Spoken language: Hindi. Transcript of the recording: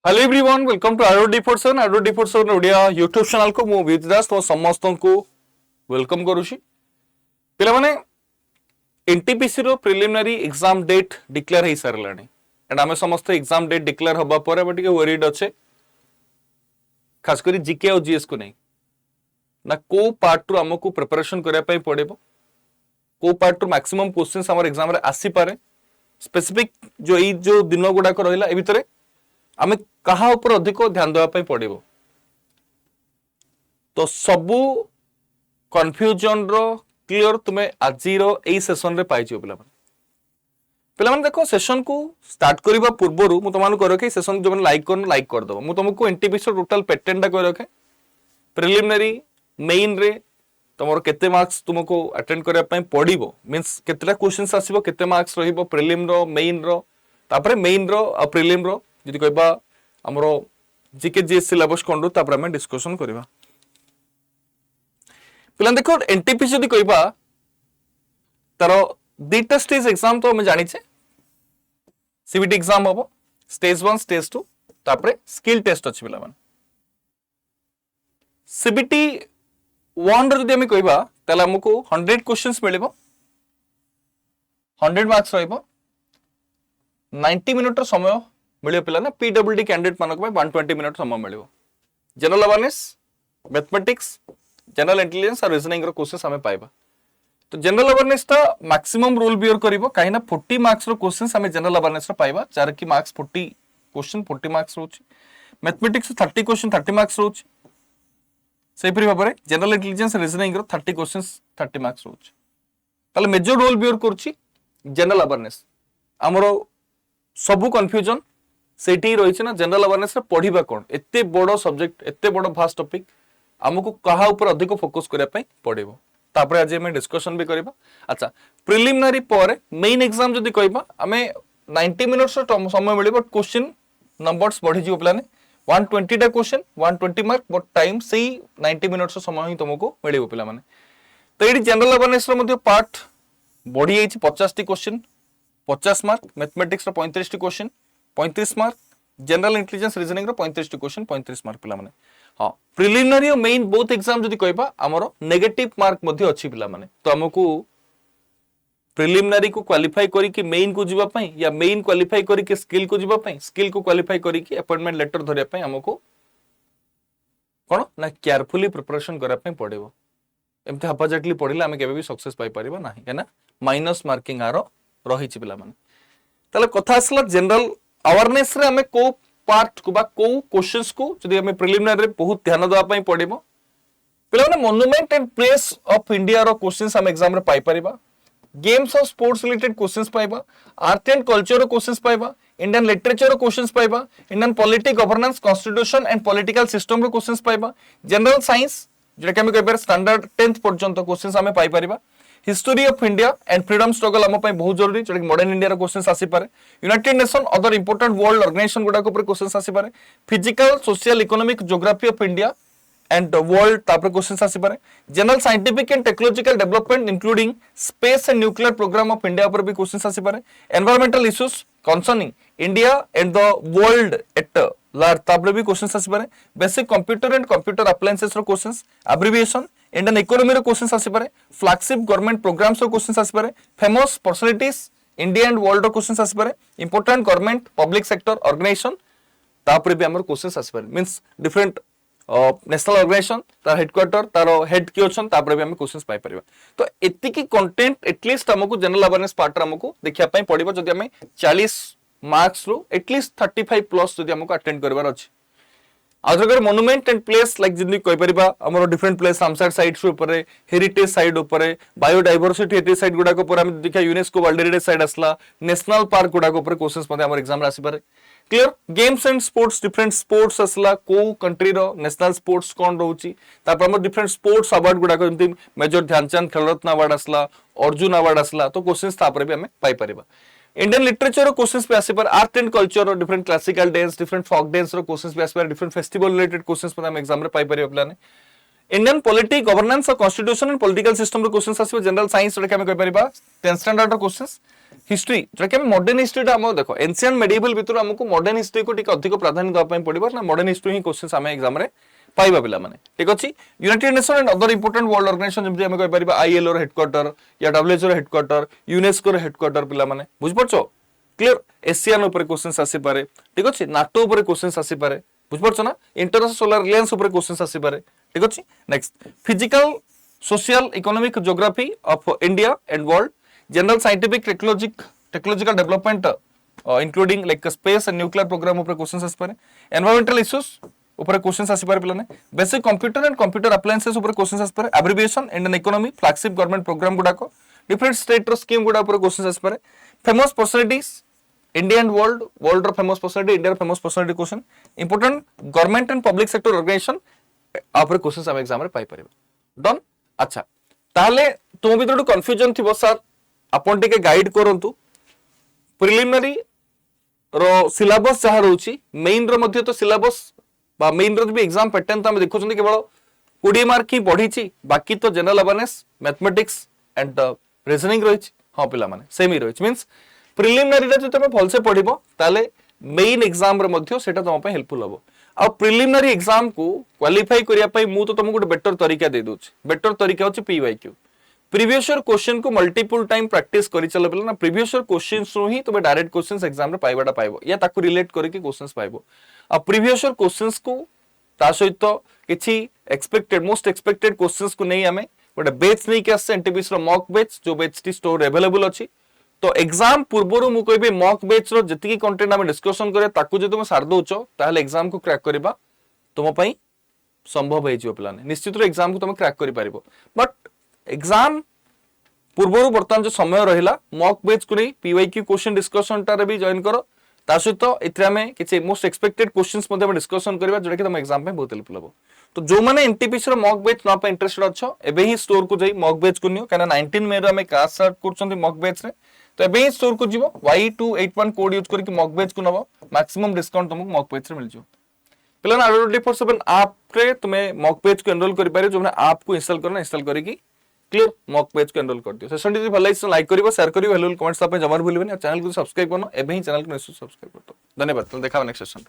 हेलो एवरीवन वेलकम टू आरो डी47 ओडिया यूट्यूब चैनल को मु विद्यास तो समस्त को वेलकम करूची पिला माने एनटीपीसी रो प्रिलिमिनरी एग्जाम डेट डिक्लेयर हे सरलानी एंड आमे समस्त एग्जाम डेट डिक्लेयर होबा परे बटिके वरीड अच्छे खास करी जीके और जीएस को नहीं ना को पार्ट रु हमको प्रिपरेशन करिया पई पड़ेबो को पार्ट रु मैक्सिमम क्वेश्चंस हमर एग्जाम रे आसी पारे स्पेसिफिक जो दिन गुडा को रहिला ए भितरे आमे कहा ऊपर अधिक ध्यान देवा पई पड़िबो तो सबु कन्फ्यूजन रो क्लियर तुमे आजी रो एई सेशन रे पाइजियो पिला माने देखो सेशन को स्टार्ट करबा पूर्वरु मु तमानु कर रखे सेशन जो माने लाइक कर दबो मु तुमको एनटीपीसी टोटल पैटर्न टा कर रखे प्रिलिमिनरी मेन रे तमरो केते मार्क्स तुमको अटेंड करबा पई पड़िबो मींस केतेटा क्वेश्चंस आसीबो केते मार्क्स रहिबो प्रिलिम रो मेन रो तापरे मेन रो आ प्रिलिम रो जदि कहबा हमरो जीके जीएस सिलेबस कोन रो तापर हम डिस्कशन करबा पिला देखो एनटीपीसी जदि कहबा तारो दीटा स्टेज एग्जाम तो हम जानि छे सीबीटी एग्जाम होबो स्टेज 1 स्टेज 2 तापर स्किल टेस्ट अछि पिला मान सीबीटी 1 रो जदि हम कहबा तला हमको 100 क्वेश्चंस मिलिबो 100 मार्क्स रहइबो 90 मिनिट रो समय मिलियो पिला ना पीडब्ल्यूडी कैंडिडेट मानक 120 मिनिट समय मिलियो general awareness mathematics general intelligence और रीजनिंग रो क्वेश्चंस हमें पाइबा तो जनरल अवेयरनेस ता मैक्सिमम रोल बियर करिवो काहेना 40 मार्क्स रो क्वेश्चंस हमें जनरल अवेयरनेस रो पाइबा जार की मार्क्स 40 क्वेश्चन 40 मार्क्स रोची मैथमेटिक्स 30 क्वेश्चन 30 मार्क्स रोची सेही परि भाबरे जनरल इंटेलिजेंस रीजनिंग रो 30 क्वेश्चंस 30 मार्क्स रोची ताले मेजर रोल बियर करची जनरल अवेयरनेस हमरो सबु कंफ्यूजन सेठी रही ना जनरल अवेयरनेस रे पढ़िबा कोन एते बडो सब्जेक्ट एते बडो फास्ट टॉपिक हमको कहा ऊपर अधिक फोकस करिया पई पड़िबो तापर आज हम डिस्कशन भी करबा अच्छा प्रिलिमिनरी पर मेन एग्जाम जदी कहबा हमें 90 मिनिट्स रो समय मिले बट क्वेश्चन नंबर्स बढ़ी जियो प्लान 120 टा क्वेश्चन 120 मार्क बट टाइम सही 90 मिनिट्स रो समय ही तुमको मिलिबो पिला माने तो एडी जनरल अवेयरनेस रो मध्ये पार्ट बढ़ी जाई 50 टी क्वेश्चन 50 मार्क मैथमेटिक्स रो 35 टी question 35 mark general intelligence reasoning रो 35 टी क्वेश्चन 35 मार्क पिला माने हां प्रिलिमिनरी और मेन बोथ एग्जाम जदी कहबा हमरो नेगेटिव मार्क मध्ये अछि पिला माने तो हमको प्रिलिमिनरी को क्वालिफाई करी कि मेन को जिबा पई या मेन क्वालिफाई करी कि स्किल को जिबा पई स्किल को क्वालिफाई करी कि अपॉइंटमेंट लेटर धरिया पई हमको कोन ना केयरफुली प्रिपरेशन करा पई पड़ेबो एमते हापाजटली पढिले हम केबे भी सक्सेस पाई परिबा नाही है ना माइनस मार्किंग आरो रही छि पिला माने तले कथा असला जनरल अवेयरनेस रे हमें को पार्ट को बा को क्वेश्चंस को जदी हमें प्रिलिमिनरी रे बहुत ध्यान दवा पई पड़िबो पिला माने monument and place of India रो क्वेश्चंस हम एग्जाम रे पाई परिबा गेम्स और स्पोर्ट्स रिलेटेड क्वेश्चंस पाइबा आर्ट एंड कल्चर रो क्वेश्चंस पाइबा इंडियन लिटरेचर रो क्वेश्चंस पाइबा Indian politic governance constitution and political system रो क्वेश्चंस पाइबा जनरल साइंस जेटा के हम कहबे स्टैंडर्ड 10th पर्यंत क्वेश्चंस हमें पाई परिबा history of India and freedom struggle हम पई बहुत जरूरी जेटा मॉडर्न इंडिया रो क्वेश्चंस आसी पारे United Nation other important world organisation गुडा को ऊपर क्वेश्चंस आसी पारे physical social economic geography of India and world तापर क्वेश्चंस आसी पारे general scientific and technological development including space and nuclear programme of India ऊपर भी क्वेश्चंस आसी पारे environmental issues concerning India and the world at large तापर भी क्वेश्चंस आसी पारे basic computer and computer appliances रो क्वेश्चंस एब्रिविएशन इंडियन इकोनॉमी रो क्वेश्चंस आसी पारे फ्लैगशिप गवर्नमेंट प्रोग्राम्स रो क्वेश्चंस आसी पारे famous personalities India and world रो क्वेश्चंस आसी पारे important government public sector organisation तापर भी हमर क्वेश्चंस आसी पारे मींस डिफरेंट नेशनल ऑर्गेनाइजेशन तार हेडक्वार्टर तार हेड की ओछन तापर भी हम क्वेश्चंस पाई परिबा तो एति की कंटेंट एटलीस्ट हमको जनरल अवेयरनेस पार्ट हमको देखिया पई पड़िबो जदि हम 40 मार्क्स रो एटलीस्ट 35 प्लस जदि हमको अटेंड करबार अछि अगर मॉन्यूमेंट एंड प्लेस लाइक जिंदगी कहि परिबा हमरो डिफरेंट प्लेस रामसर साइट्स ऊपर हेरिटेज साइट ऊपर बायोडायवर्सिटी हेरिटेज साइट गुडा को ऊपर हम देखिया यूनेस्को वर्ल्ड हेरिटेज साइट असला नेशनल पार्क गुडा को ऊपर क्वेश्चंस मध्ये हमर एग्जाम रासी पारे clear games and sports different sports असला को कंट्री रो नेशनल स्पोर्ट्स कोन रहउची तापर हम डिफरेंट स्पोर्ट्स अवार्ड गुडा को जंती मेजर ध्यानचंद खेलरत्न अवार्ड असला अर्जुन अवार्ड असला तो क्वेश्चंस तापर भी हमें पाई परिबा इंडियन लिटरेचर रो क्वेश्चंस पे आसी पर आर्ट एंड कल्चर रो different classical dance different folk dance रो क्वेश्चंस पे आसी पर डिफरेंट फेस्टिवल रिलेटेड क्वेश्चंस पे हम एग्जाम रे पाई परिबा प्लान इंडियन पॉलिटी गवर्नेंस और कॉन्स्टिट्यूशन एंड पॉलिटिकल सिस्टम रो क्वेश्चंस आसीबो जनरल साइंस जोटा हम कहि परिबा 10th स्टैंडर्ड रो क्वेश्चंस हिस्ट्री जोटा हम मॉडर्न हिस्ट्री टा हम देखो एंशिएंट मेडिवल भितर हमको मॉडर्न हिस्ट्री को टिक अधिक प्राधान्य दवा पई पड़िबो ना मॉडर्न हिस्ट्री ही क्वेश्चंस हम एग्जाम रे पाइबा पिला माने ठीक अछि United Nation and other important world organisation जेमति हम कहि परिबा आईएलओ रो हेडक्वार्टर या डब्ल्यूएचओ रो हेडक्वार्टर यूनेस्को रो हेडक्वार्टर पिला माने बुझ परछो क्लियर एशियन ऊपर क्वेश्चंस आसी पारे ठीक अछि नाटो ऊपर क्वेश्चंस आसी पारे बुझ परछो ना इंटरनेशनल सोलर रिलायंस ऊपर क्वेश्चंस आसी पारे ठीक अछि next physical social economic geography of India and world general scientific technological development including like space and nuclear programme ऊपर क्वेश्चंस आसी पारे एनवायरमेंटल इश्यूज ऊपर क्वेश्चंस आसी पारे पिलाने basic computer and computer appliances ऊपर क्वेश्चंस आसी पारे abbreviation Indian economy flagship government programme गुडा को डिफरेंट स्टेट रो स्कीम गुडा ऊपर क्वेश्चंस आसी पारे famous personalities India and world रो famous personality India famous personality question important government and public sector organisation आपरे क्वेश्चंस हम एग्जाम रे पाई परिबो डन अच्छा ताले तुम भी तो कंफ्यूजन थिबो सर आपण टिके गाइड करंतु प्रिलिमिनरी रो सिलेबस जहा रहउची मेन रो मध्ये तो सिलेबस बा मेन रो भी एग्जाम पैटर्न तो हम देखु छन केवल 20 मार्क की पढीची बाकी तो general awareness mathematics and reasoning रहिची हां पिला माने सेम ही रहिची मींस प्रिलिमिनरी रे जते भल से पढिबो ताले मेन एग्जाम रे मध्ये सेटा तुम पे हेल्पफुल हबो आ प्रिलिमिनरी एग्जाम को क्वालिफाई करिया पई मु तो तुमको बेटर तरीका दे दोछ बेटर तरीका होची पीवाईक्यू प्रीवियस ईयर क्वेश्चन को मल्टीपल टाइम प्रैक्टिस करि चलो बेला ना प्रीवियस ईयर क्वेश्चंस रो ही तुम डायरेक्ट क्वेश्चंस एग्जाम रे पाइबाटा पाइबो या ताको रिलेट करके क्वेश्चंस पाइबो आ प्रीवियस ईयर क्वेश्चंस को ता सहित किछि एक्सपेक्टेड मोस्ट एक्सपेक्टेड क्वेश्चंस को नहीं हमें गोटे बैच नहीं के आसे एनटीपीसी रो मॉक बैच जो बैच टी स्टोर अवेलेबल अछि तो एग्जाम पूर्वरु मु कहबे मॉक बैच रो जति कंटेंट हम डिस्कशन करे ताकू जे तुम सार दोचो ताहले एग्जाम को क्रैक करबा तुम पई संभव हे जियो प्लान निश्चित रो एग्जाम को तुम क्रैक करि पारिबो बट एग्जाम पूर्वरु वर्तमान जो समय रहिला मॉक बैच को नहीं पीवाईक्यू क्वेश्चन डिस्कशन टारे भी जॉइन करो ता सहित एथरा में किछि मोस्ट एक्सपेक्टेड क्वेश्चंस मध्ये हम डिस्कशन करबा जोटा कि तुम एग्जाम पे बहुत हेल्पफुल हबो तो जो माने एनटीपीसी रो मॉक बैच ना पे इंटरेस्टेड अछो एबे ही स्टोर को जाई मॉक बैच को नियो काना 19 मे रो हम क्लास स्टार्ट करछंती मॉक बैच रे तो एबे ही स्टोर को जीवो Y281 कोड यूज करके मॉक बैच को नबो मैक्सिमम डिस्काउंट तुमको मॉक बैच रे मिल जो प्लान R24/7 ऐप रे तुमे मॉक बैच को एनरोल करि पारे जो माने ऐप को इंस्टॉल करना इंस्टॉल करिकी क्लियर मॉक बैच को एनरोल कर दियो सेशन डी भल लाइक लाइक करिवो शेयर करिवो हेलो कमेंट्स आप जमार भूलिबेनी और चैनल को सब्सक्राइब करनो एबे ही चैनल को निश्चित सब्सक्राइब करतो धन्यवाद तो देखा नेक्स्ट सेशन।